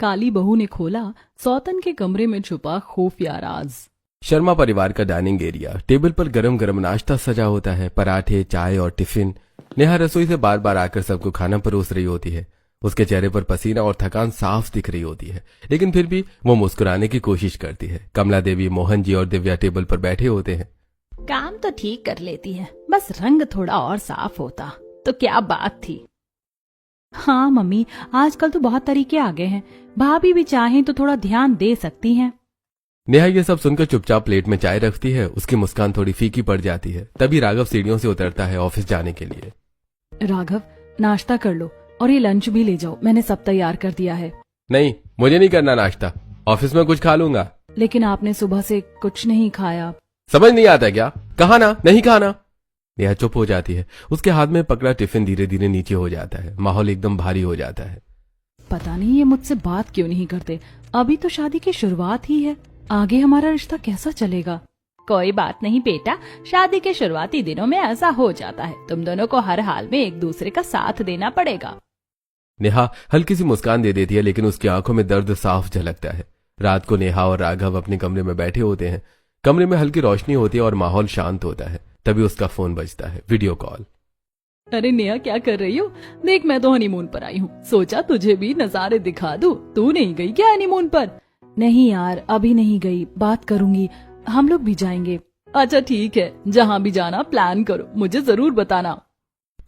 काली बहू ने खोला सौतन के कमरे में छुपा खुफिया राज। शर्मा परिवार का डाइनिंग एरिया। टेबल पर गरम गरम नाश्ता सजा होता है, पराठे, चाय और टिफिन। नेहा रसोई से बार बार आकर सबको खाना परोस रही होती है। उसके चेहरे पर पसीना और थकान साफ दिख रही होती है, लेकिन फिर भी वो मुस्कुराने की कोशिश करती है। कमला देवी, मोहन जी और दिव्या टेबल पर बैठे होते हैं। काम तो ठीक कर लेती है, बस रंग थोड़ा और साफ होता तो क्या बात थी। हाँ मम्मी, आजकल तो बहुत तरीके आ गए हैं, भाभी भी चाहें तो थोड़ा ध्यान दे सकती हैं। नेहा ये सब सुनकर चुपचाप प्लेट में चाय रखती है। उसकी मुस्कान थोड़ी फीकी पड़ जाती है। तभी राघव सीढ़ियों से उतरता है ऑफिस जाने के लिए। राघव, नाश्ता कर लो और ये लंच भी ले जाओ, मैंने सब तैयार कर दिया है। नहीं, मुझे नहीं करना नाश्ता, ऑफिस में कुछ खा लूंगा। लेकिन आपने सुबह से कुछ नहीं खाया। समझ नहीं आता क्या? कहा ना नहीं खाना। नेहा चुप हो जाती है। उसके हाथ में पकड़ा टिफिन धीरे धीरे नीचे हो जाता है। माहौल एकदम भारी हो जाता है। पता नहीं ये मुझसे बात क्यों नहीं करते। अभी तो शादी की शुरुआत ही है, आगे हमारा रिश्ता कैसा चलेगा। कोई बात नहीं बेटा, शादी के शुरुआती दिनों में ऐसा हो जाता है। तुम दोनों को हर हाल में एक दूसरे का साथ देना पड़ेगा। नेहा हल्की सी मुस्कान दे देती है, लेकिन उसकी आंखों में दर्द साफ झलकता है। रात को नेहा और राघव अपने कमरे में बैठे होते हैं। कमरे में हल्की रोशनी होती है और माहौल शांत होता है। तभी उसका फोन बजता है। Video call. अरे नेहा, क्या कर रही हो? देख, मैं तो हनीमून पर आई हूँ, सोचा तुझे भी नजारे दिखा दूं। तू नहीं गई क्या हनीमून पर? नहीं यार, अभी नहीं गई, बात करूंगी, हम लोग भी जाएंगे। अच्छा ठीक है, जहाँ भी जाना प्लान करो, मुझे जरूर बताना।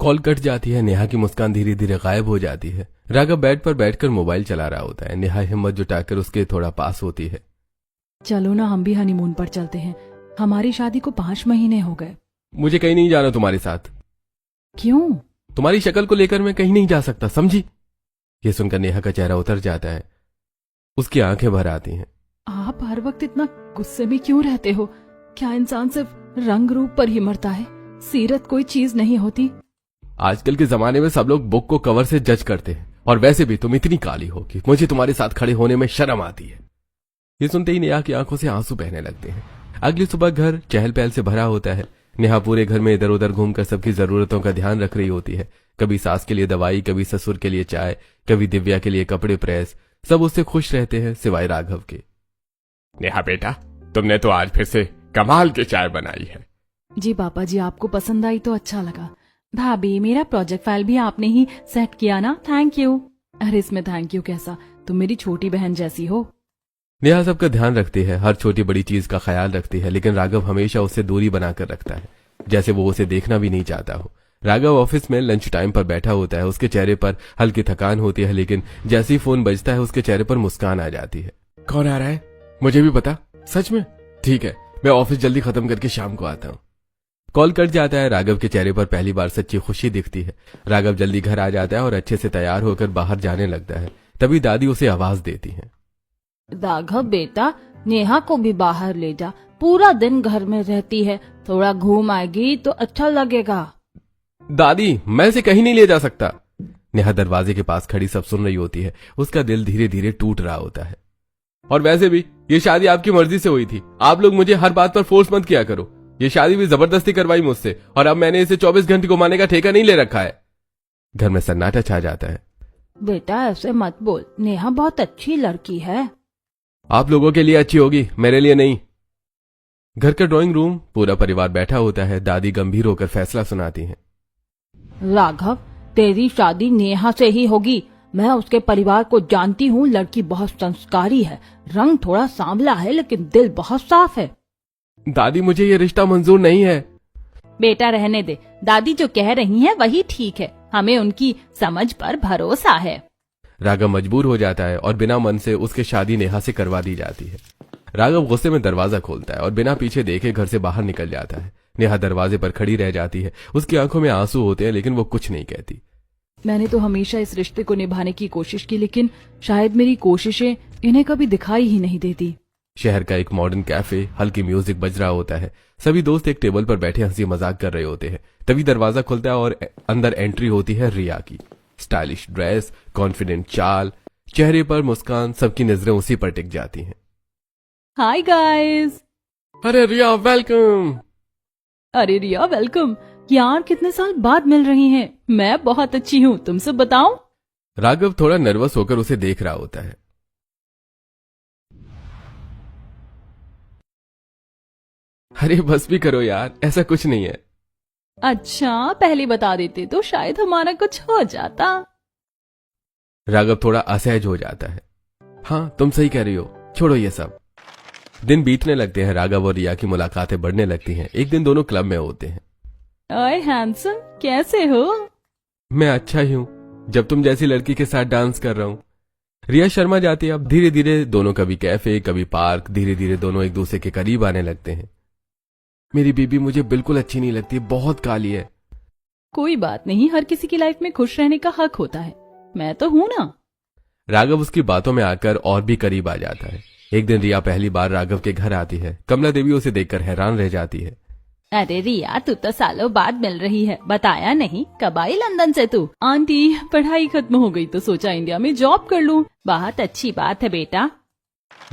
कॉल कट जाती है। नेहा की मुस्कान धीरे धीरे गायब हो जाती है। राघव बेड पर बैठकर मोबाइल चला रहा होता है। नेहा हिम्मत जुटाकर उसके थोड़ा पास होती है। चलो ना, हम भी हनीमून पर चलते हैं, हमारी शादी को 5 महीने हो गए। मुझे कहीं नहीं जाना तुम्हारे साथ। क्यों? तुम्हारी शक्ल को लेकर मैं कहीं नहीं जा सकता, समझी? ये सुनकर नेहा का चेहरा उतर जाता है। उसकी आंखें भर आती हैं। आप हर वक्त इतना गुस्से में क्यों रहते हो? क्या इंसान सिर्फ रंग रूप पर ही मरता है? सीरत कोई चीज नहीं होती। आजकल के जमाने में सब लोग बुक को कवर से जज करते हैं, और वैसे भी तुम इतनी काली हो कि मुझे तुम्हारे साथ खड़े होने में शर्म आती है। ये सुनते ही नेहा की आंखों से आंसू बहने लगते हैं। अगली सुबह घर चहल पहल से भरा होता है। नेहा पूरे घर में इधर उधर घूमकर सबकी जरूरतों का ध्यान रख रही होती है। कभी सास के लिए दवाई, कभी ससुर के लिए चाय, कभी दिव्या के लिए कपड़े प्रेस। सब उससे खुश रहते हैं सिवाय राघव के। नेहा बेटा, तुमने तो आज फिर से कमाल की चाय बनाई है। जी पापा जी, आपको पसंद आई तो अच्छा लगा। भाभी, मेरा प्रोजेक्ट फाइल भी आपने ही सेट किया ना, थैंक यू। अरे इसमें थैंक यू कैसा, तुम मेरी छोटी बहन जैसी हो। नेहा सबका ध्यान रखती है, हर छोटी बड़ी चीज का ख्याल रखती है, लेकिन राघव हमेशा उससे दूरी बनाकर रखता है, जैसे वो उसे देखना भी नहीं चाहता हो। राघव ऑफिस में लंच टाइम पर बैठा होता है। उसके चेहरे पर हल्की थकान होती है, लेकिन जैसे ही फोन बजता है उसके चेहरे पर मुस्कान आ जाती है। कौन आ रहा है? मुझे भी पता? सच में? ठीक है, मैं ऑफिस जल्दी खत्म करके शाम को आता हूँ। कॉल कट जाता है। राघव के चेहरे पर पहली बार सच्ची खुशी दिखती है। राघव जल्दी घर आ जाता है और अच्छे से तैयार होकर बाहर जाने लगता है। तभी दादी उसे आवाज देती है। राघव बेटा, नेहा को भी बाहर ले जा, पूरा दिन घर में रहती है, थोड़ा घूम आएगी तो अच्छा लगेगा। दादी, मैं इसे कहीं नहीं ले जा सकता। नेहा दरवाजे के पास खड़ी सब सुन रही होती है। उसका दिल धीरे धीरे टूट रहा होता है। और वैसे भी ये शादी आपकी मर्जी से हुई थी। आप लोग मुझे हर बात पर फोर्स मत किया करो। ये शादी भी जबरदस्ती करवाई मुझसे, और अब मैंने इसे 24 घंटे घुमाने का ठेका नहीं ले रखा है। घर में सन्नाटा छा जाता है। बेटा ऐसे मत बोल, नेहा बहुत अच्छी लड़की है। आप लोगों के लिए अच्छी होगी, मेरे लिए नहीं। घर का ड्राइंग रूम, पूरा परिवार बैठा होता है। दादी गंभीर होकर फैसला सुनाती हैं। राघव, तेरी शादी नेहा से ही होगी। मैं उसके परिवार को जानती हूँ, लड़की बहुत संस्कारी है, रंग थोड़ा सांवला है, लेकिन दिल बहुत साफ है। दादी, मुझे ये रिश्ता मंजूर नहीं है। बेटा रहने दे, दादी जो कह रही हैं वही ठीक है, हमें उनकी समझ पर भरोसा है। राघव मजबूर हो जाता है और बिना मन से उसकी शादी नेहा से करवा दी जाती है। राघव गुस्से में दरवाजा खोलता है और बिना पीछे देखे घर से बाहर निकल जाता है। नेहा दरवाजे पर खड़ी रह जाती है। उसकी आंखों में आंसू होते हैं, लेकिन वो कुछ नहीं कहती। मैंने तो हमेशा इस रिश्ते को निभाने की कोशिश की, लेकिन शायद मेरी कोशिशें इन्हें कभी दिखाई ही नहीं देती। शहर का एक मॉडर्न कैफे, हल्की म्यूजिक बज रहा होता है। सभी दोस्त एक टेबल पर बैठे हंसी मजाक कर रहे होते हैं। तभी दरवाजा खुलता है और अंदर एंट्री होती है रिया की। स्टाइलिश ड्रेस, कॉन्फिडेंट चाल, चेहरे पर मुस्कान, सबकी नजरें उसी पर टिक जाती हैं। Hi guys. अरे रिया, वेलकम। अरे रिया, वेलकम यार, कितने साल बाद मिल रही हैं। मैं बहुत अच्छी हूँ, तुमसे बताऊं? राघव थोड़ा नर्वस होकर उसे देख रहा होता है। अरे बस भी करो यार, ऐसा कुछ नहीं है। अच्छा, पहले बता देते तो शायद हमारा कुछ हो जाता। राघव थोड़ा असहज हो जाता है। हाँ तुम सही कह रही हो, छोड़ो ये सब। दिन बीतने लगते हैं, राघव और रिया की मुलाकातें बढ़ने लगती हैं। एक दिन दोनों क्लब में होते हैं। ओए हैंडसम, कैसे हो? मैं अच्छा ही हूं, जब तुम जैसी लड़की के साथ डांस कर रहा हूं। रिया शर्मा जाती है। अब धीरे धीरे दोनों कभी कैफे कभी पार्क, धीरे धीरे दोनों एक दूसरे के करीब आने लगते हैं। मेरी बीबी मुझे बिल्कुल अच्छी नहीं लगती, बहुत काली है। कोई बात नहीं, हर किसी की लाइफ में खुश रहने का हक होता है। मैं तो हूं ना। राघव उसकी बातों में आकर और भी करीब आ जाता है। एक दिन रिया पहली बार राघव के घर आती है। कमला देवी उसे देखकर हैरान रह जाती है। अरे रिया, तू तो सालों बाद मिल रही है, बताया नहीं? कब आई लंदन से तू? आंटी, पढ़ाई खत्म हो गई तो सोचा इंडिया में जॉब कर लूं। बहुत अच्छी बात है बेटा।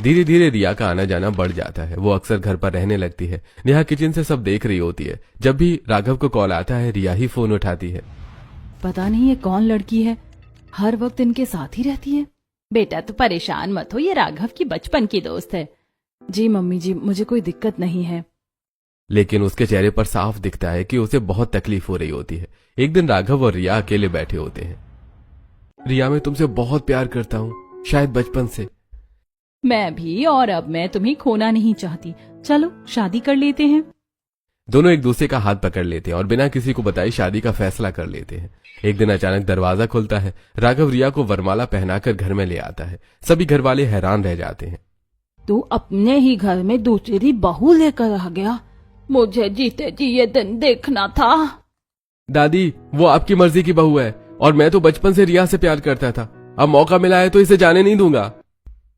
धीरे धीरे रिया का आना जाना बढ़ जाता है। वो अक्सर घर पर रहने लगती है। नेहा किचन से सब देख रही होती है। जब भी राघव को कॉल आता है, रिया ही फोन उठाती है। पता नहीं ये कौन लड़की है, हर वक्त इनके साथ ही रहती है। बेटा तो परेशान मत हो, ये राघव की बचपन की दोस्त है। जी मम्मी जी, मुझे कोई दिक्कत नहीं है। लेकिन उसके चेहरे पर साफ दिखता है कि उसे बहुत तकलीफ हो रही होती है। एक दिन राघव और रिया अकेले बैठे होते हैं। रिया, मैं तुमसे बहुत प्यार करता हूँ, शायद बचपन से। मैं भी, और अब मैं तुम्हें खोना नहीं चाहती। चलो शादी कर लेते हैं। दोनों एक दूसरे का हाथ पकड़ लेते हैं और बिना किसी को बताए शादी का फैसला कर लेते हैं। एक दिन अचानक दरवाजा खुलता है। राघव रिया को वरमाला पहनाकर घर में ले आता है। सभी घर वाले हैरान रह जाते हैं। तू अपने ही घर में दूसरी बहू लेकर आ गया, मुझे जीते जी ये दिन देखना था। दादी, वो आपकी मर्जी की बहू है और मैं तो बचपन से रिया से प्यार करता था। अब मौका मिला है तो इसे जाने नहीं दूंगा।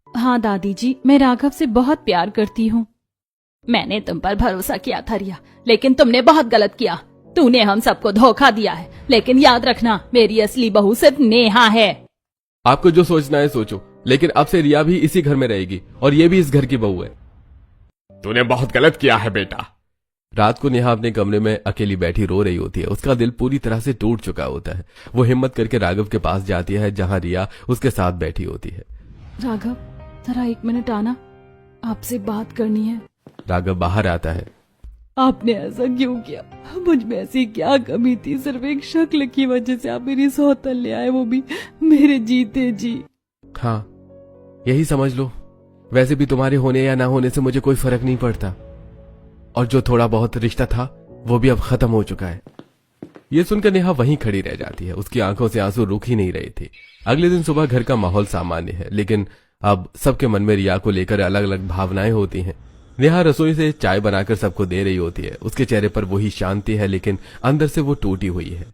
हाँ दादी जी, मैं राघव से बहुत प्यार करती हूँ। मैंने तुम पर भरोसा किया था रिया, लेकिन तुमने बहुत गलत किया। तूने हम सबको धोखा दिया है, लेकिन याद रखना मेरी असली बहू सिर्फ नेहा है। आपको जो सोचना है सोचो, लेकिन अब से रिया भी इसी घर में रहेगी और ये भी इस घर की बहू है। तूने बहुत गलत किया है बेटा। रात को नेहा अपने कमरे में अकेली बैठी रो रही होती है। उसका दिल पूरी तरह से टूट चुका होता है। वो हिम्मत करके राघव के पास जाती है, जहां रिया उसके साथ बैठी होती है। राघव, जरा 1 मिनट आना, आपसे बात करनी है। राघव बाहर आता है। आपने ऐसा क्यों किया? मुझ में ऐसी क्या कमी थी? सिर्फ एक शक्ल की वजह से आप मेरी सौतन ले आए, वो भी मेरे जीते जी। हाँ, यही समझ लो। वैसे भी तुम्हारे होने या ना होने से मुझे कोई फर्क नहीं पड़ता, और जो थोड़ा बहुत रिश्ता था वो भी अब खत्म हो चुका है। ये सुनकर नेहा वहीं खड़ी रह जाती है। उसकी आंखों से आंसू रुक ही नहीं रहे थे। अगले दिन सुबह घर का माहौल सामान्य है, लेकिन अब सबके मन में रिया को लेकर अलग अलग भावनाएं होती हैं। नेहा रसोई से चाय बनाकर सबको दे रही होती है। उसके चेहरे पर वही शांति है, लेकिन अंदर से वो टूटी हुई है।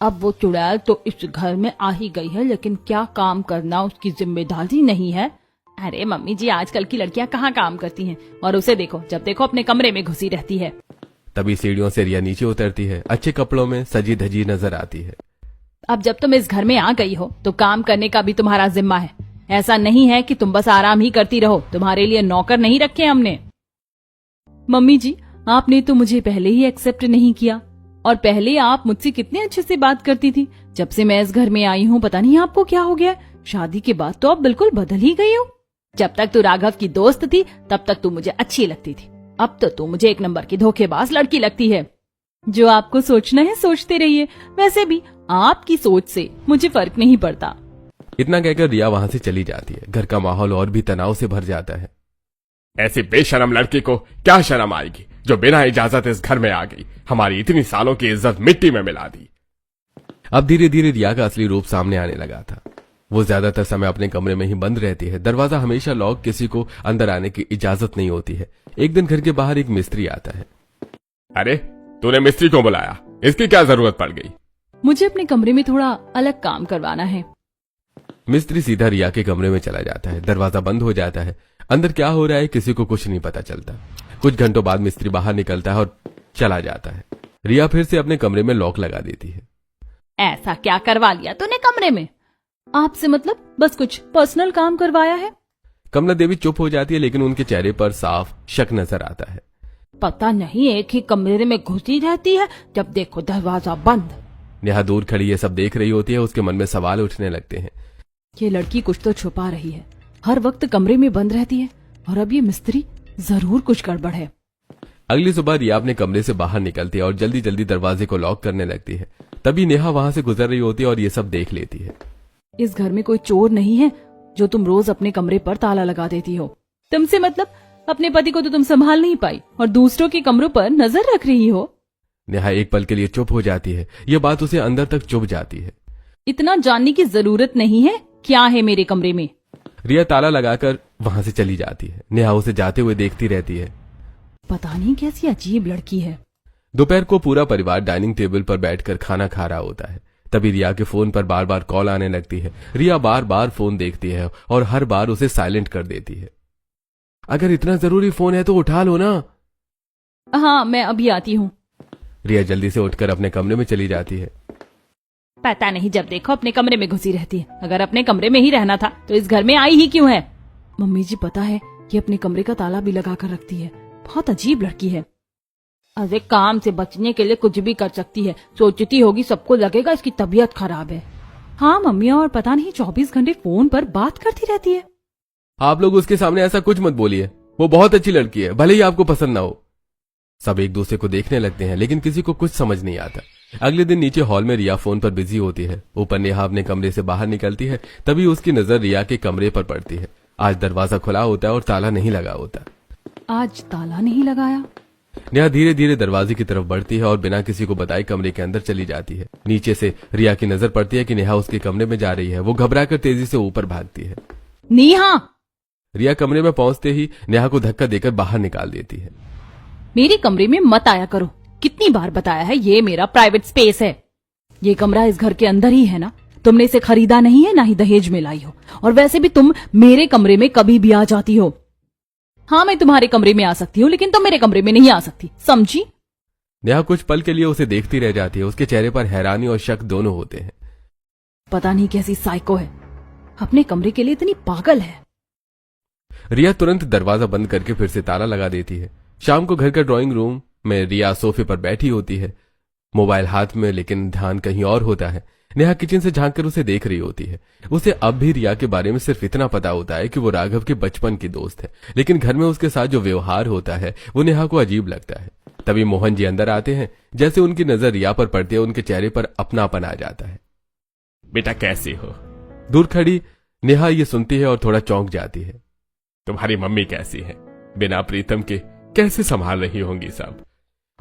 अब वो चुड़ैल तो इस घर में आ ही गई है, लेकिन क्या काम करना उसकी जिम्मेदारी नहीं है। अरे मम्मी जी, आजकल की लड़कियां कहाँ काम करती हैं? और उसे देखो, जब देखो अपने कमरे में घुसी रहती है। तभी सीढ़ियों से रिया नीचे उतरती है। अच्छे कपड़ों में सजी धजी नजर आती है। अब जब तुम इस घर में आ गई हो तो काम करने का भी तुम्हारा जिम्मा है। ऐसा नहीं है कि तुम बस आराम ही करती रहो। तुम्हारे लिए नौकर नहीं रखे हमने। मम्मी जी, आपने तो मुझे पहले ही एक्सेप्ट नहीं किया, और पहले आप मुझसे कितने अच्छे से बात करती थी। जब से मैं इस घर में आई हूँ, पता नहीं आपको क्या हो गया। शादी के बाद तो आप बिल्कुल बदल ही गई हो। जब तक तू राघव की दोस्त थी तब तक तू मुझे अच्छी लगती थी। अब तो तू मुझे 1 नंबर की धोखेबाज लड़की लगती है। जो आपको सोचना है सोचते रहिए, वैसे भी आपकी सोच से मुझे फर्क नहीं पड़ता। इतना कहकर रिया वहां से चली जाती है। घर का माहौल और भी तनाव से भर जाता है। ऐसी बेशरम लड़की को क्या शर्म आएगी जो बिना इजाजत इस घर में आ गई, हमारी इतनी सालों की इज्जत मिट्टी में मिला दी। अब धीरे धीरे रिया का असली रूप सामने आने लगा था। वो ज्यादातर समय अपने कमरे में ही बंद रहती है। दरवाजा हमेशा लॉक, किसी को अंदर आने की इजाजत नहीं होती है। एक दिन घर के बाहर एक मिस्त्री आता है। अरे, तूने मिस्त्री क्यों बुलाया? इसकी क्या जरूरत पड़ गई? मुझे अपने कमरे में थोड़ा अलग काम करवाना है। मिस्त्री सीधा रिया के कमरे में चला जाता है। दरवाजा बंद हो जाता है। अंदर क्या हो रहा है किसी को कुछ नहीं पता चलता। कुछ घंटों बाद मिस्त्री बाहर निकलता है और चला जाता है। रिया फिर से अपने कमरे में लॉक लगा देती है। ऐसा क्या करवा लिया तूने कमरे में? आपसे मतलब बस कुछ पर्सनल काम करवाया है। कमला देवी चुप हो जाती है, लेकिन उनके चेहरे पर साफ शक नजर आता है। पता नहीं एक ही कमरे में घुसी रहती है, जब देखो दरवाजा बंद। नेहा दूर खड़ी ये सब देख रही होती है। उसके मन में सवाल उठने लगते हैं। ये लड़की कुछ तो छुपा रही है, हर वक्त कमरे में बंद रहती है, और अब ये मिस्त्री, जरूर कुछ गड़बड़ है। अगली सुबह रिया अपने कमरे से बाहर निकलती है और जल्दी जल्दी दरवाजे को लॉक करने लगती है। तभी नेहा वहां से गुजर रही होती है और ये सब देख लेती है। इस घर में कोई चोर नहीं है जो तुम रोज अपने कमरे पर ताला लगा देती हो? तुमसे मतलब अपने पति को तो तुम संभाल नहीं पाई और दूसरों के कमरों पर नजर रख रही हो। नेहा एक पल के लिए चुप हो जाती है। यह बात उसे अंदर तक चुभ जाती है। इतना जानने की जरूरत नहीं है क्या है मेरे कमरे में। रिया ताला लगाकर वहां से चली जाती है। नेहा उसे जाते हुए देखती रहती है। पता नहीं कैसी अजीब लड़की है। दोपहर को पूरा परिवार डाइनिंग टेबल पर बैठकर खाना खा रहा होता है। तभी रिया के फोन पर बार बार कॉल आने लगती है। रिया बार बार फोन देखती है और हर बार उसे साइलेंट कर देती है। अगर इतना जरूरी फोन है तो उठा लो ना। हाँ, मैं अभी आती हूँ। रिया जल्दी से उठकर अपने कमरे में चली जाती है। पता नहीं जब देखो अपने कमरे में घुसी रहती है। अगर अपने कमरे में ही रहना था तो इस घर में आई ही क्यों है? मम्मी जी पता है कि अपने कमरे का ताला भी लगा कर रखती है। बहुत अजीब लड़की है। अरे काम से बचने के लिए कुछ भी कर सकती है। सोचती होगी सबको लगेगा इसकी तबीयत खराब है। हाँ मम्मी, और पता नहीं 24 घंटे फोन पर बात करती रहती है। आप लोग उसके सामने ऐसा कुछ मत बोलिए। वो बहुत अच्छी लड़की है, भले ही आपको पसंद ना हो। सब एक दूसरे को देखने लगते हैं लेकिन किसी को कुछ समझ नहीं आता। अगले दिन नीचे हॉल में रिया फोन पर बिजी होती है। ऊपर नेहा अपने कमरे से बाहर निकलती है। तभी उसकी नजर रिया के कमरे पर पड़ती है। आज दरवाजा खुला होता है और ताला नहीं लगा होता। आज ताला नहीं लगाया। नेहा धीरे धीरे दरवाजे की तरफ बढ़ती है और बिना किसी को बताए कमरे के अंदर चली जाती है। नीचे से रिया की नजर पड़ती है कि नेहा उसके कमरे में जा रही है। वो घबराकर तेजी से ऊपर भागती है। नेहा! रिया कमरे में पहुंचते ही नेहा को धक्का देकर बाहर निकाल देती है। मेरे कमरे में मत आया करो। कितनी बार बताया है, ये मेरा प्राइवेट स्पेस है। ये कमरा इस घर के अंदर ही है ना। तुमने इसे खरीदा नहीं है, ना ही दहेज में लाई हो। और वैसे भी तुम मेरे कमरे में कभी भी आ जाती हो। हाँ, मैं तुम्हारे कमरे में आ सकती हूँ लेकिन तुम मेरे कमरे में नहीं आ सकती, समझी? नेहा कुछ पल के लिए उसे देखती रह जाती है। उसके चेहरे पर हैरानी और शक दोनों होते हैं। पता नहीं कैसी साइको है, अपने कमरे के लिए इतनी पागल है। रिया तुरंत दरवाजा बंद करके फिर से ताला लगा देती है। शाम को घर का ड्राइंग रूम में रिया सोफे पर बैठी होती है, मोबाइल हाथ में, लेकिन ध्यान कहीं और होता है। नेहा किचन से झांककर उसे देख रही होती है। उसे अब भी रिया के बारे में सिर्फ इतना पता होता है कि वो राघव के बचपन की दोस्त है, लेकिन घर में उसके साथ जो व्यवहार होता है वो नेहा को अजीब लगता है। तभी मोहन जी अंदर आते हैं। जैसे उनकी नजर रिया पर पड़ती है, उनके चेहरे पर अपनापन आ जाता है। बेटा कैसी हो? दूर खड़ी नेहा ये सुनती है और थोड़ा चौंक जाती है। तुम्हारी मम्मी कैसी है? बिना प्रीतम के कैसे संभाल रही होंगी सब?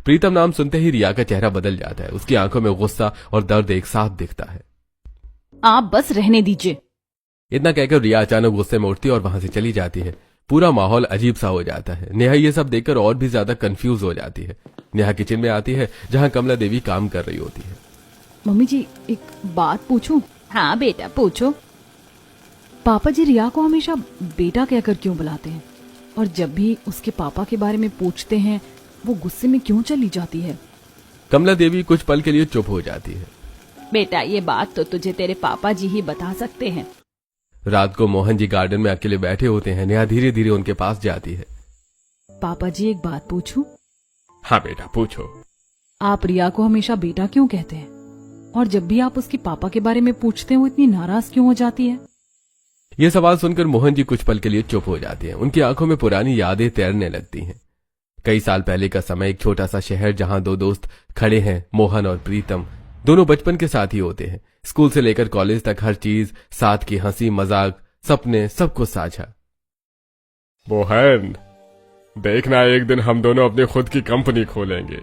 प्रीतम नाम सुनते ही रिया का चेहरा बदल जाता है। उसकी आंखों में गुस्सा और दर्द एक साथ दिखता है। आप बस रहने दीजिए। इतना कहकर रिया अचानक गुस्से में उठती है और वहां से चली जाती है। पूरा माहौल अजीब सा हो जाता है। नेहा ये सब देखकर और भी ज्यादा कंफ्यूज हो जाती है। नेहा किचन में आती है जहां कमला देवी काम कर रही होती है। मम्मी जी, एक बात पूछूं? हाँ बेटा पूछो। पापा जी रिया को हमेशा बेटा कहकर क्यों बुलाते हैं? और जब भी उसके पापा के बारे में पूछते हैं वो गुस्से में क्यों चली जाती है? कमला देवी कुछ पल के लिए चुप हो जाती है। बेटा ये बात तो तुझे तेरे पापा जी ही बता सकते हैं। रात को मोहन जी गार्डन में अकेले बैठे होते हैं। नेहा धीरे धीरे उनके पास जाती है। पापा जी एक बात पूछूं? हाँ बेटा पूछो। आप रिया को हमेशा बेटा क्यों कहते हैं? और जब भी आप उसके पापा के बारे में पूछते हैं वो इतनी नाराज क्यों हो जाती है? ये सवाल सुनकर मोहन जी कुछ पल के लिए चुप हो जाते हैं। उनकी आंखों में पुरानी यादें तैरने लगती हैं। कई साल पहले का समय, एक छोटा सा शहर जहां दो दोस्त खड़े हैं, मोहन और प्रीतम। दोनों बचपन के साथ ही होते हैं। स्कूल से लेकर कॉलेज तक हर चीज साथ की, हंसी मजाक, सपने, सब कुछ साझा। मोहन देखना, एक दिन हम दोनों अपनी खुद की कंपनी खोलेंगे।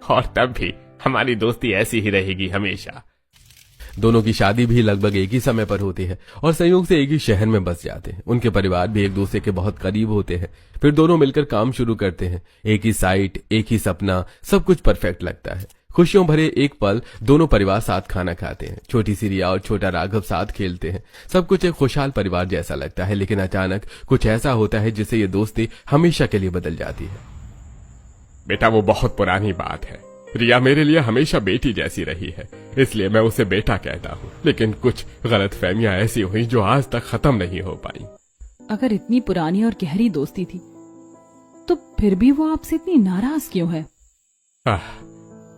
और तब भी हमारी दोस्ती ऐसी ही रहेगी हमेशा। दोनों की शादी भी लगभग एक ही समय पर होती है और संयोग से एक ही शहर में बस जाते हैं। उनके परिवार भी एक दूसरे के बहुत करीब होते हैं। फिर दोनों मिलकर काम शुरू करते हैं। एक ही साइट, एक ही सपना, सब कुछ परफेक्ट लगता है। खुशियों भरे एक पल, दोनों परिवार साथ खाना खाते हैं। छोटी सी रिया और छोटा राघव साथ खेलते हैं। सब कुछ एक खुशहाल परिवार जैसा लगता है, लेकिन अचानक कुछ ऐसा होता है जिससे ये दोस्ती हमेशा के लिए बदल जाती है। बेटा वो बहुत पुरानी बात है। रिया मेरे लिए हमेशा बेटी जैसी रही है, इसलिए मैं उसे बेटा कहता हूँ। लेकिन कुछ गलतफहमियां ऐसी हुई जो आज तक खत्म नहीं हो पाई। अगर इतनी पुरानी और गहरी दोस्ती थी तो फिर भी वो आपसे इतनी नाराज क्यों है?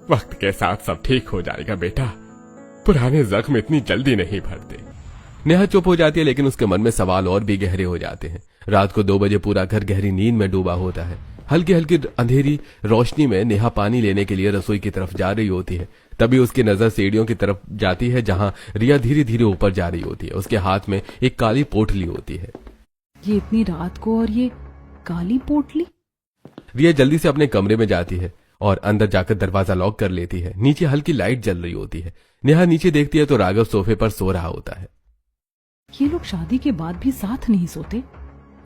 वक्त के साथ सब ठीक हो जाएगा बेटा। पुराने जख्म इतनी जल्दी नहीं भरते। नेहा चुप हो जाती है, लेकिन उसके मन में सवाल और भी गहरे हो जाते हैं। रात को 2 बजे पूरा घर गहरी नींद में डूबा होता है। हल्की हल्की अंधेरी रोशनी में नेहा पानी लेने के लिए रसोई की तरफ जा रही होती है। तभी उसकी नजर सीढ़ियों की तरफ जाती है जहां रिया धीरे धीरे ऊपर जा रही होती है। उसके हाथ में एक काली पोटली होती है। ये इतनी रात को और ये काली पोटली? रिया जल्दी से अपने कमरे में जाती है और अंदर जाकर दरवाजा लॉक कर लेती है। नीचे हल्की लाइट जल रही होती है। नेहा नीचे देखती है तो राघव सोफे पर सो रहा होता है। ये लोग शादी के बाद भी साथ नहीं सोते,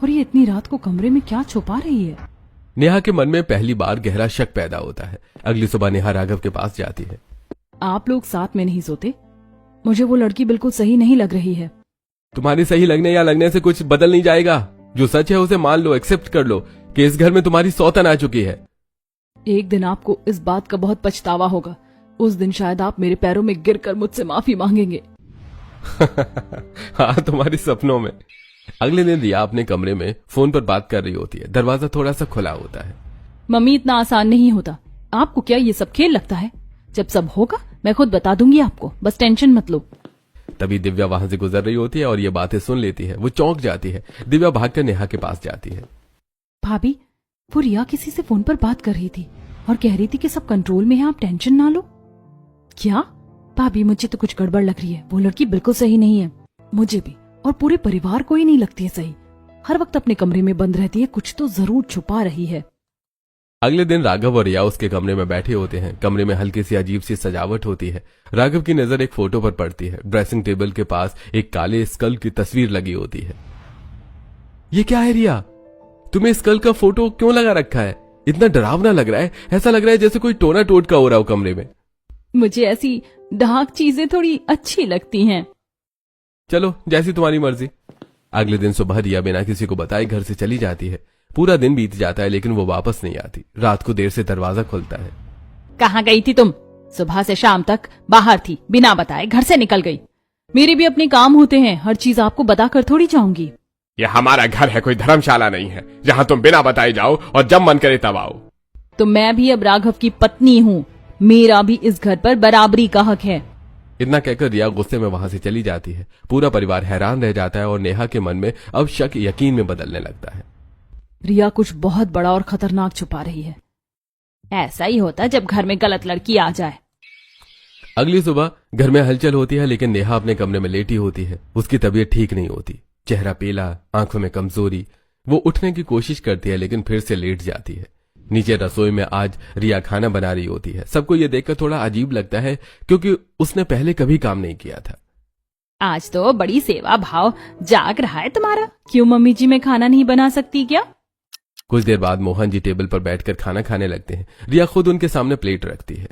और ये इतनी रात को कमरे में क्या छुपा रही है? नेहा के मन में पहली बार गहरा शक पैदा होता है। अगली सुबह नेहा राघव के पास जाती है। आप लोग साथ में नहीं सोते? मुझे वो लड़की बिल्कुल सही नहीं लग रही है। तुम्हारी सही लगने या लगने से कुछ बदल नहीं जाएगा। जो सच है उसे मान लो, एक्सेप्ट कर लो कि इस घर में तुम्हारी सौतन आ चुकी है। एक दिन आपको इस बात का बहुत पछतावा होगा। उस दिन शायद आप मेरे पैरों में गिरकर मुझसे माफी मांगेंगे। हाँ, तुम्हारी सपनों में। अगले दिन रिया अपने कमरे में फोन पर बात कर रही होती है। दरवाजा थोड़ा सा खुला होता है। मम्मी, इतना आसान नहीं होता। आपको क्या ये सब खेल लगता है? जब सब होगा मैं खुद बता दूंगी आपको, बस टेंशन मत लो। तभी दिव्या वहां से गुजर रही होती है और ये बातें सुन लेती है। वो चौंक जाती है। दिव्या भागकर नेहा के पास जाती है। भाभी, वो रिया किसी से फोन पर बात कर रही थी और कह रही थी कि सब कंट्रोल में है, आप टेंशन ना लो। क्या? भाभी, मुझे तो कुछ गड़बड़ लग रही है। वो लड़की बिल्कुल सही नहीं है। मुझे भी और पूरे परिवार को ही नहीं लगती है सही। हर वक्त अपने कमरे में बंद रहती है, कुछ तो जरूर छुपा रही है। अगले दिन राघव और रिया उसके कमरे में बैठे होते हैं। कमरे में हल्की सी अजीब सी सजावट होती है। राघव की नजर एक फोटो पर पड़ती है। ड्रेसिंग टेबल के पास एक काले स्कल की तस्वीर लगी होती है। ये क्या है रिया? तुम्हें स्कल का फोटो क्यों लगा रखा है? इतना डरावना लग रहा है। ऐसा लग रहा है जैसे कोई टोना टोटका हो रहा हो कमरे में। मुझे ऐसी डार्क चीजें थोड़ी अच्छी लगती हैं। चलो, जैसी तुम्हारी मर्जी। अगले दिन सुबह रिया बिना किसी को बताए घर से चली जाती है। पूरा दिन बीत जाता है लेकिन वो वापस नहीं आती। रात को देर से दरवाजा खुलता है। कहाँ गई थी तुम? सुबह से शाम तक बाहर थी, बिना बताए घर से निकल गई। मेरे भी अपने काम होते हैं, हर चीज आपको बताकर थोड़ी जाऊंगी। यह हमारा घर है, कोई धर्मशाला नहीं है जहाँ तुम बिना बताए जाओ और जब मन करे तब आओ। तो मैं भी अब राघव की पत्नी हूँ। मेरा भी इस घर पर बराबरी का हक है। इतना कहकर रिया गुस्से में वहां से चली जाती है। पूरा परिवार हैरान रह जाता है और नेहा के मन में अब शक यकीन में बदलने लगता है। रिया कुछ बहुत बड़ा और खतरनाक छुपा रही है। ऐसा ही होता जब घर में गलत लड़की आ जाए। अगली सुबह घर में हलचल होती है लेकिन नेहा अपने कमरे में लेटी होती है। उसकी तबीयत ठीक नहीं होती। चेहरा पीला, आंखों में कमजोरी। वो उठने की कोशिश करती है लेकिन फिर से लेट जाती है। नीचे रसोई में आज रिया खाना बना रही होती है। सबको ये देखकर थोड़ा अजीब लगता है क्योंकि उसने पहले कभी काम नहीं किया था। आज तो बड़ी सेवा भाव जाग रहा है तुम्हारा। क्यों मम्मी जी, मैं खाना नहीं बना सकती क्या? कुछ देर बाद मोहन जी टेबल पर बैठकर खाना खाने लगते हैं। रिया खुद उनके सामने प्लेट रखती है।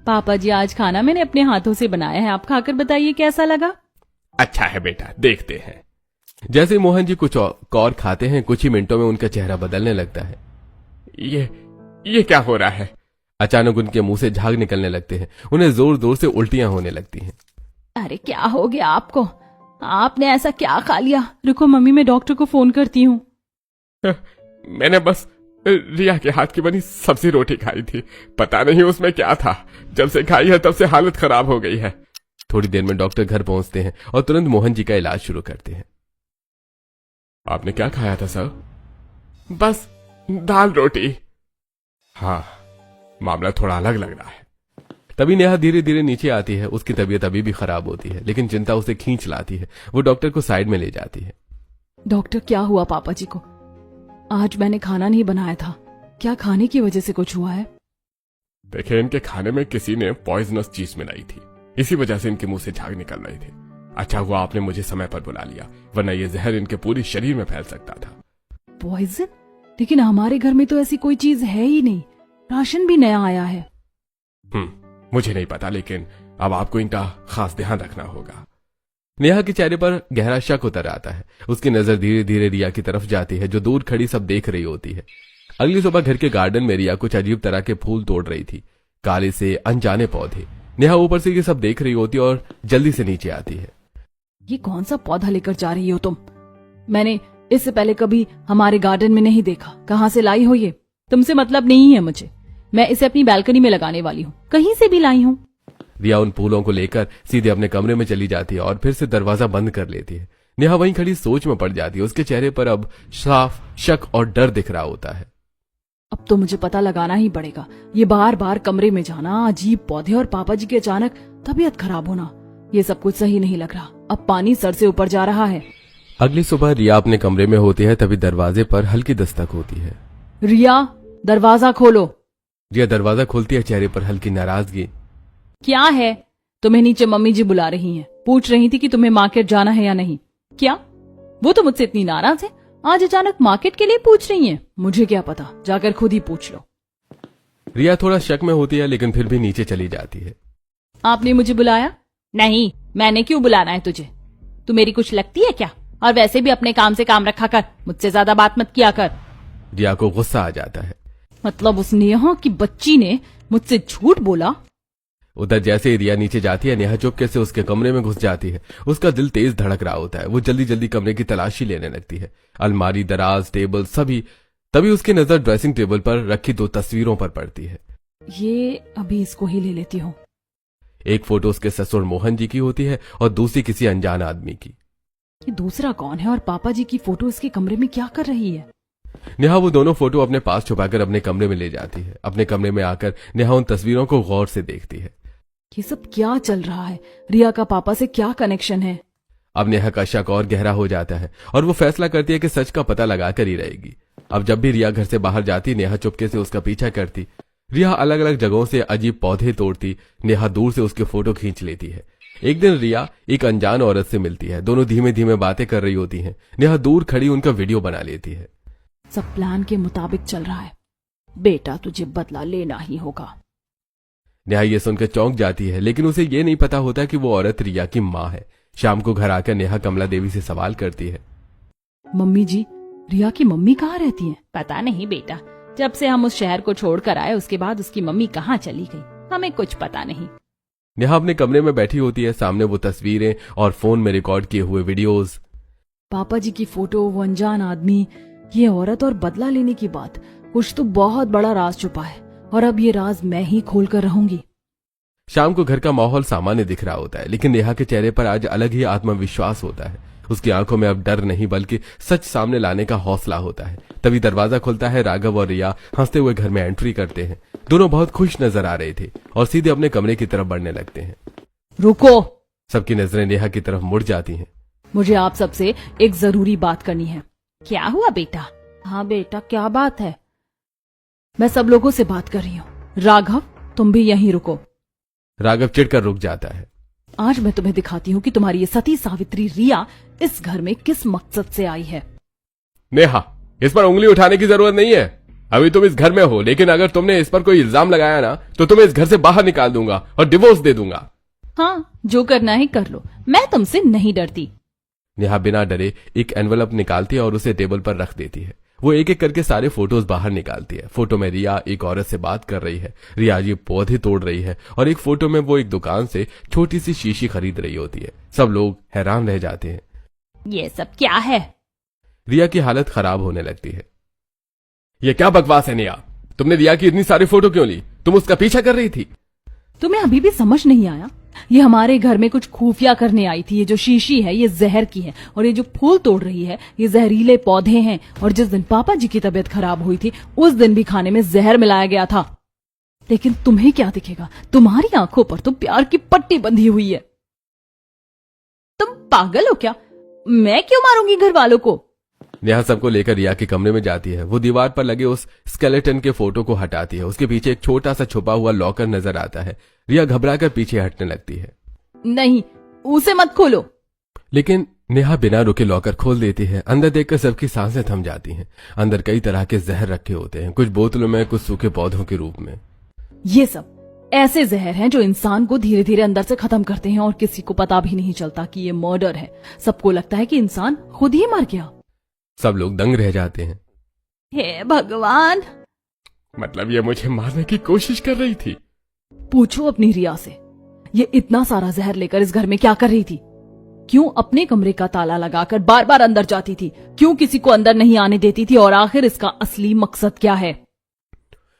पापा जी, आज खाना मैंने अपने हाथों से बनाया है, आप खाकर बताइए कैसा लगा। अच्छा है बेटा, देखते हैं। जैसे मोहन जी कुछ और खाते हैं, कुछ ही मिनटों में उनका चेहरा बदलने लगता है। ये क्या हो रहा है? अचानक उनके मुंह से झाग निकलने लगते हैं। उन्हें जोर जोर से उल्टियां होने लगती हैं। अरे क्या हो गया आपको? आपने ऐसा क्या खा लिया? रुको मम्मी, मैं डॉक्टर को फोन करती हूँ। मैंने बस रिया के हाथ की बनी सब्जी रोटी खाई थी। पता नहीं उसमें क्या था। जब से खाई है तब से हालत खराब हो गई है। थोड़ी देर में डॉक्टर घर पहुंचते हैं और तुरंत मोहन जी का इलाज शुरू करते हैं। आपने क्या खाया था सर? बस दाल रोटी। हाँ, मामला थोड़ा अलग लग रहा है। तभी नेहा धीरे धीरे नीचे आती है। उसकी तबीयत अभी भी खराब होती है लेकिन चिंता उसे खींच लाती है। वो डॉक्टर को साइड में ले जाती है। डॉक्टर, क्या हुआ पापा जी को? आज मैंने खाना नहीं बनाया था, क्या खाने की वजह से कुछ हुआ है? देखिए, इनके खाने में किसी ने पॉइजनस चीज मिलाई थी, इसी वजह से इनके मुंह से झाग निकल रही थी। अच्छा हुआ आपने मुझे समय पर बुला लिया, वरना ये जहर इनके पूरे शरीर में फैल सकता था। पॉइजन? लेकिन हमारे घर में तो ऐसी कोई चीज है ही नहीं। राशन भी नया आया है। मुझे नहीं पता, लेकिन अब आपको इनका खास ध्यान रखना होगा। नेहा के चेहरे पर गहरा शक उतर आता है। उसकी नजर धीरे धीरे रिया की तरफ जाती है जो दूर खड़ी सब देख रही होती है। अगली सुबह घर के गार्डन में रिया कुछ अजीब तरह के फूल तोड़ रही थी, काले से अनजाने पौधे। नेहा ऊपर से ये सब देख रही होती और जल्दी से नीचे आती है। ये कौन सा पौधा लेकर जा रही हो तुम? मैंने इससे पहले कभी हमारे गार्डन में नहीं देखा। कहाँ से लाई हो ये? तुमसे मतलब नहीं है मुझे। मैं इसे अपनी बालकनी में लगाने वाली हूँ, कहीं से भी लाई हूँ। रिया उन फूलों को लेकर सीधे अपने कमरे में चली जाती है और फिर से दरवाजा बंद कर लेती है। नेहा वहीं खड़ी सोच में पड़ जाती है। उसके चेहरे पर अब साफ शक और डर दिख रहा होता है। अब तो मुझे पता लगाना ही पड़ेगा। ये बार बार कमरे में जाना, अजीब पौधे और पापा जी की अचानक तबीयत खराब होना, ये सब कुछ सही नहीं लग रहा। अब पानी सर से ऊपर जा रहा है। अगली सुबह रिया अपने कमरे में होती है, तभी दरवाजे पर हल्की दस्तक होती है। रिया, दरवाजा खोलो। रिया दरवाजा खोलती है, चेहरे पर हल्की नाराजगी। क्या है? तुम्हें नीचे मम्मी जी बुला रही हैं, पूछ रही थी कि तुम्हें मार्केट जाना है या नहीं। क्या? वो तो मुझसे इतनी नाराज है, आज अचानक मार्केट के लिए पूछ रही हैं। मुझे क्या पता, जाकर खुद ही पूछ लो। रिया थोड़ा शक में होती है, लेकिन फिर भी नीचे चली जाती है। आपने मुझे बुलाया? नहीं, मैंने क्यों बुलाना है तुझे? तू मेरी कुछ लगती है क्या? और वैसे भी अपने काम से काम रखा कर, मुझसे ज्यादा बात मत किया कर। रिया को गुस्सा आ जाता है। मतलब उस नेहा की बच्ची ने मुझसे झूठ बोला? उधर जैसे ही रिया नीचे जाती है, नेहा चुपके से उसके कमरे में घुस जाती है। उसका दिल तेज धड़क रहा होता है। वो जल्दी जल्दी कमरे की तलाशी लेने लगती है, अलमारी, दराज, टेबल, सभी। तभी उसकी नजर ड्रेसिंग टेबल पर रखी 2 तस्वीरों पर पड़ती है। ये अभी इसको ही ले लेती हूँ। एक फोटो उसके ससुर मोहन जी की होती है और दूसरी किसी अनजान आदमी की। ये दूसरा कौन है और पापा जी की फोटो इसके कमरे में क्या कर रही है? नेहा वो दोनों फोटो अपने पास छुपाकर अपने कमरे में ले जाती है। अपने कमरे में आकर नेहा उन तस्वीरों को गौर से देखती है। ये सब क्या चल रहा है? रिया का पापा से क्या कनेक्शन है? अब नेहा का शक और गहरा हो जाता है और वो फैसला करती है कि सच का पता लगाकर ही रहेगी। अब जब भी रिया घर से बाहर जाती, नेहा चुपके से उसका पीछा करती। रिया अलग अलग जगहों से अजीब पौधे तोड़ती, नेहा दूर से उसके फोटो खींच लेती है। एक दिन रिया एक अनजान औरत से मिलती है। दोनों धीमे धीमे बातें कर रही होती हैं। नेहा दूर खड़ी उनका वीडियो बना लेती है। सब प्लान के मुताबिक चल रहा है। बेटा, तुझे बदला लेना ही होगा। नेहा ये सुनकर चौंक जाती है, लेकिन उसे ये नहीं पता होता कि वो औरत रिया की माँ है। शाम को घर आकर नेहा कमला देवी से सवाल करती है। मम्मी जी, रिया की मम्मी कहाँ रहती हैं? पता नहीं बेटा, जब से हम उस शहर को छोड़कर आए उसके बाद उसकी मम्मी कहाँ चली गई, हमें कुछ पता नहीं। नेहा अपने कमरे में बैठी होती है, सामने वो तस्वीरें और फोन में रिकॉर्ड किए हुए वीडियोस। पापा जी की फोटो, वो अनजान आदमी, ये औरत और बदला लेने की बात। कुछ तो बहुत बड़ा राज छुपा है और अब ये राज मैं ही खोल कर रहूंगी। शाम को घर का माहौल सामान्य दिख रहा होता है, लेकिन नेहा के चेहरे पर आज अलग ही आत्मविश्वास होता है। उसकी आंखों में अब डर नहीं बल्कि सच सामने लाने का हौसला होता है। तभी दरवाजा खुलता है। राघव और रिया हंसते हुए घर में एंट्री करते हैं। दोनों बहुत खुश नजर आ रहे थे और सीधे अपने कमरे की तरफ बढ़ने लगते हैं। रुको! सबकी नजरें नेहा की तरफ मुड़ जाती हैं। मुझे आप सबसे एक जरूरी बात करनी है। क्या हुआ बेटा? हाँ बेटा, क्या बात है? मैं सब लोगों से बात कर रही हूँ। राघव, तुम भी यहीं रुको। राघव चिढ़कर रुक जाता है। आज मैं तुम्हें दिखाती हूँ कि तुम्हारी ये सती सावित्री रिया इस घर में किस मकसद से आई है। नेहा, इस पर उंगली उठाने की जरूरत नहीं है। अभी तुम इस घर में हो, लेकिन अगर तुमने इस पर कोई इल्जाम लगाया ना तो तुम्हें इस घर से बाहर निकाल दूंगा और डिवोर्स दे दूंगा। हाँ, जो करना है कर लो, मैं तुमसे नहीं डरती। नेहा बिना डरे एक एनवलप निकालती है और उसे टेबल पर रख देती है। वो एक एक करके सारे फोटोज बाहर निकालती है। फोटो में रिया एक औरत से बात कर रही है, रिया ये पौधे तोड़ रही है और एक फोटो में वो एक दुकान से छोटी सी शीशी खरीद रही होती है। सब लोग हैरान रह जाते हैं। ये सब क्या है? रिया की हालत खराब होने लगती है। ये क्या बकवास है नेहा? तुमने रिया की इतनी सारी फोटो क्यों ली? तुम उसका पीछा कर रही थी। तुम्हें अभी भी समझ नहीं आया? ये हमारे घर में कुछ खुफिया करने आई थी। ये जो शीशी है ये जहर की है और ये जो फूल तोड़ रही है ये जहरीले पौधे हैं। और जिस दिन पापा जी की तबीयत खराब हुई थी उस दिन भी खाने में जहर मिलाया गया था। लेकिन तुम्हें क्या दिखेगा? तुम्हारी आंखों पर तो प्यार की पट्टी बंधी हुई है। तुम पागल हो क्या? मैं क्यों मारूंगी घर वालों को? नेहा सबको लेकर रिया के कमरे में जाती है। वो दीवार पर लगे उस स्केलेटन के फोटो को हटाती है। उसके पीछे एक छोटा सा छुपा हुआ लॉकर नजर आता है। रिया घबराकर पीछे हटने लगती है। नहीं, उसे मत खोलो। लेकिन नेहा बिना रुके लॉकर खोल देती है। अंदर देखकर सबकी सांसें थम जाती हैं। अंदर कई तरह के जहर रखे होते हैं, कुछ बोतलों में, कुछ सूखे पौधों के रूप में। ये सब ऐसे जहर हैं जो इंसान को धीरे धीरे अंदर से खत्म करते हैं और किसी को पता भी नहीं चलता कि ये मर्डर है। सबको लगता है कि इंसान खुद ही मर गया। सब लोग दंग रह जाते हैं। हे भगवान! मतलब ये मुझे मारने की कोशिश कर रही थी? पूछो अपनी रिया से, ये इतना सारा जहर लेकर इस घर में क्या कर रही थी? क्यों अपने कमरे का ताला लगाकर बार बार अंदर जाती थी? क्यों किसी को अंदर नहीं आने देती थी? और आखिर इसका असली मकसद क्या है?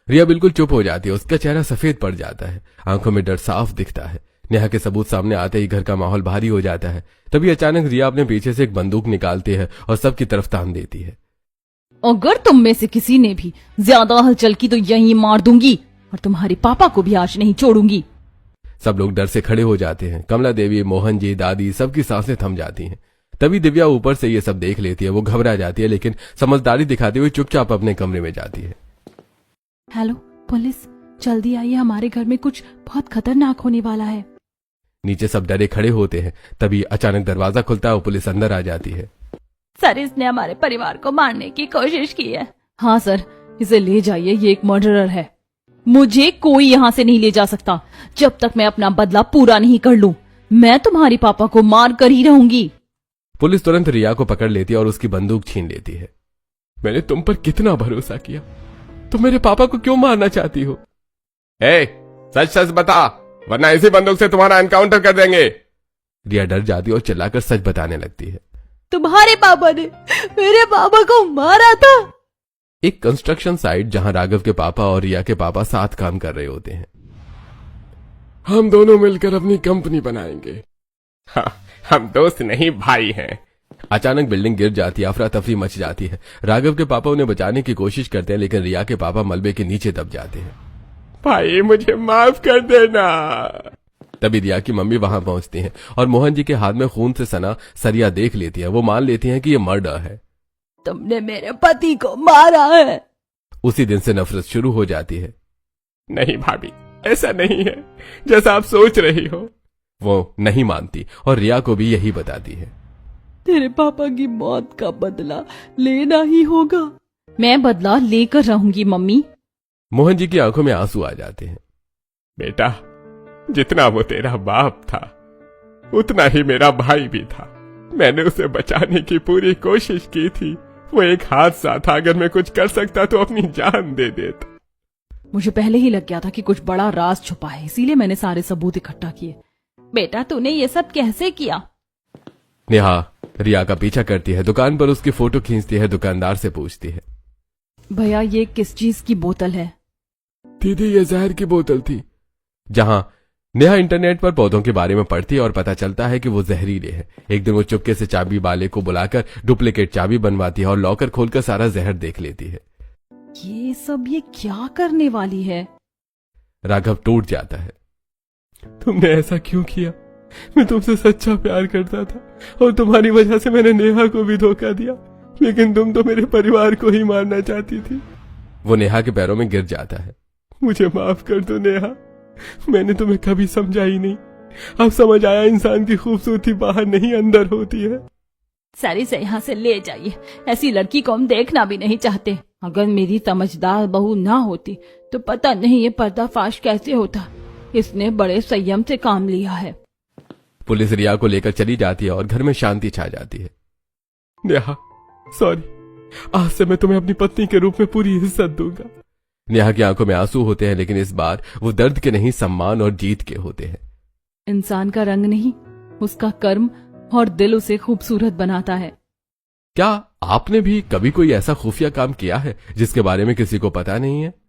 रिया बिल्कुल चुप हो जाती है। उसका चेहरा सफेद पड़ जाता है, आंखों में डर साफ दिखता है। नेहा के सबूत सामने आते ही घर का माहौल भारी हो जाता है। तभी अचानक रिया अपने पीछे से एक बंदूक निकालती है और सबकी तरफ तान देती है। अगर तुम में से किसी ने भी ज्यादा हलचल की तो यहीं मार दूंगी और तुम्हारे पापा को भी आज नहीं छोड़ूंगी। सब लोग डर से खड़े हो जाते हैं। कमला देवी, मोहन जी, दादी, सबकी सांसें थम जाती हैं। तभी दिव्या ऊपर से ये सब देख लेती है। वो घबरा जाती है लेकिन समझदारी दिखाते हुए चुपचाप अपने कमरे में जाती है। हेलो पुलिस, जल्दी आइए, हमारे घर में कुछ बहुत खतरनाक होने वाला है। नीचे सब डरे खड़े होते हैं। तभी अचानक दरवाजा खुलता है और पुलिस अंदर आ जाती है। सर, इसने हमारे परिवार को मारने की कोशिश की है। हाँ सर, इसे ले जाइए, ये एक मर्डरर है। मुझे कोई यहाँ से नहीं ले जा सकता जब तक मैं अपना बदला पूरा नहीं कर लूं। मैं तुम्हारे पापा को मार कर ही रहूंगी। पुलिस तुरंत रिया को पकड़ लेती है और उसकी बंदूक छीन लेती है। मैंने तुम पर कितना भरोसा किया, तुम मेरे पापा को क्यों मारना चाहती हो? सच सच बता, वरना इसी बंदूक से तुम्हारा एनकाउंटर कर देंगे। रिया डर जाती है और चिल्लाकर सच बताने लगती है। तुम्हारे पापा ने मेरे पापा को मारा था। एक कंस्ट्रक्शन साइट जहां राघव के पापा और रिया के पापा साथ काम कर रहे होते हैं। हम दोनों मिलकर अपनी कंपनी बनाएंगे। हाँ, हम दोस्त नहीं भाई हैं। अचानक बिल्डिंग गिर जाती है, अफरा तफरी मच जाती है। राघव के पापा उन्हें बचाने की कोशिश करते हैं लेकिन रिया के पापा मलबे के नीचे दब जाते हैं। भाई मुझे माफ कर देना। तभी रिया की मम्मी वहां पहुंचती हैं और मोहन जी के हाथ में खून से सना सरिया देख लेती है। वो मान लेती हैं कि ये मर्डर है। तुमने मेरे पति को मारा है। उसी दिन से नफरत शुरू हो जाती है। नहीं भाभी, ऐसा नहीं है जैसा आप सोच रही हो। वो नहीं मानती और रिया को भी यही बताती है। तेरे पापा की मौत का बदला लेना ही होगा। मैं बदला लेकर रहूंगी मम्मी। मोहन जी की आंखों में आंसू आ जाते हैं। बेटा, जितना वो तेरा बाप था उतना ही मेरा भाई भी था। मैंने उसे बचाने की पूरी कोशिश की थी। वो एक हादसा था, अगर मैं कुछ कर सकता तो अपनी जान दे देता। मुझे पहले ही लग गया था कि कुछ बड़ा राज छुपा है, इसीलिए मैंने सारे सबूत इकट्ठा किए। बेटा, तूने ये सब कैसे किया? नेहा रिया का पीछा करती है, दुकान पर उसकी फोटो खींचती है, दुकानदार से पूछती है, भैया ये किस चीज की बोतल है? दीदी, ये जहर की बोतल थी। जहां नेहा इंटरनेट पर पौधों के बारे में पढ़ती है और पता चलता है कि वो जहरीले हैं। एक दिन वो चुपके से चाबी वाले को बुलाकर डुप्लीकेट चाबी बनवाती है और लॉकर खोलकर सारा जहर देख लेती है। ये क्या करने वाली है? राघव टूट जाता है। तुमने ऐसा क्यों किया? मैं तुमसे सच्चा प्यार करता था और तुम्हारी वजह से मैंने नेहा को भी धोखा दिया, लेकिन तुम तो मेरे परिवार को ही मारना चाहती थी। वो नेहा के पैरों में गिर जाता है। मुझे माफ कर दो नेहा, मैंने तुम्हें कभी समझा ही नहीं। अब समझ आया, इंसान की खूबसूरती बाहर नहीं अंदर होती है। सारी से यहाँ से ले जाइए, ऐसी लड़की को हम देखना भी नहीं चाहते। अगर मेरी समझदार बहू ना होती तो पता नहीं ये पर्दाफाश कैसे होता। इसने बड़े संयम से काम लिया है। पुलिस रिया को लेकर चली जाती है और घर में शांति छा जाती है। नेहा, सॉरी, आज से मैं तुम्हें अपनी पत्नी के रूप में पूरी इज्जत दूंगा। नेहा की आंखों में आंसू होते हैं लेकिन इस बार वो दर्द के नहीं, सम्मान और जीत के होते हैं। इंसान का रंग नहीं, उसका कर्म और दिल उसे खूबसूरत बनाता है। क्या आपने भी कभी कोई ऐसा खुफिया काम किया है जिसके बारे में किसी को पता नहीं है?